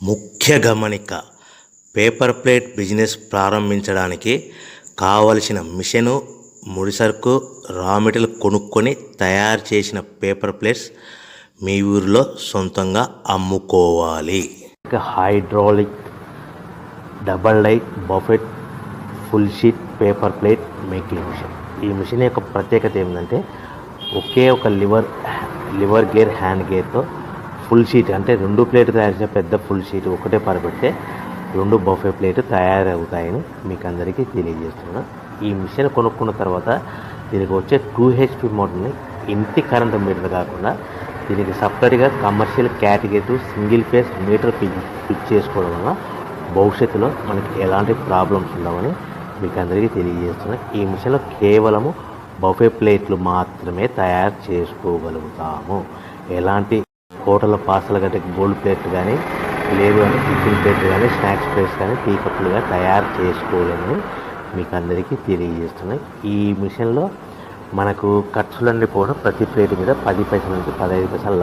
ముఖ్య గమనిక: paper plate business ప్రారంభించడానికి కావలసిన మిషను, ముడిసరుకు, రా మెటీరియల్ కొనుక్కొని తయారు చేసిన పేపర్ ప్లేట్స్ మీ ఊరిలో సొంతంగా అమ్ముకోవాలి. Hydraulic double die buffet full sheet paper plate making machine. ఈ మిషన్ యొక్క ప్రత్యేకత ఏంటంటే ఒకే ఒక లివర్ గేర్, హ్యాండ్ గేర్తో ఫుల్ షీట్ అంటే 2 ప్లేట్ తయారు చేసే పెద్ద ఫుల్ షీట్ ఒకటే పరబెడితే 2 బఫే ప్లేట్ తయారవుతాయని మీకు అందరికీ తెలియజేస్తున్నాను. ఈ మిషన్ కొనుక్కున్న తర్వాత దీనికి వచ్చే 2 HP మోటార్ని ఇంటి కరెంటు మీటర్ కాకుండా దీనికి సపరేట్గా commercial category single phase metre fit చేసుకోవడం వల్ల భవిష్యత్తులో మనకి ఎలాంటి ప్రాబ్లమ్స్ ఉండవని మీకు అందరికీ తెలియజేస్తున్నాను. ఈ మిషన్లో కేవలము బఫే ప్లేట్లు మాత్రమే తయారు చేసుకోగలుగుతాము. ఎలాంటి హోటల్ పార్సల్ గట్టే గోల్డ్ ప్లేట్ కానీ, లేదు అంటే టిఫిన్ ప్లేట్ కానీ, స్నాక్స్ ప్లేట్స్ కానీ, టీ కప్పులుగా తయారు చేసుకోలేమని మీకు అందరికీ తెలియజేస్తున్నాయి. ఈ మిషన్లో మనకు ఖర్చులన్నీ కూడా ప్రతి ప్లేట్ మీద 10 పైసల నుంచి 15 పైసలు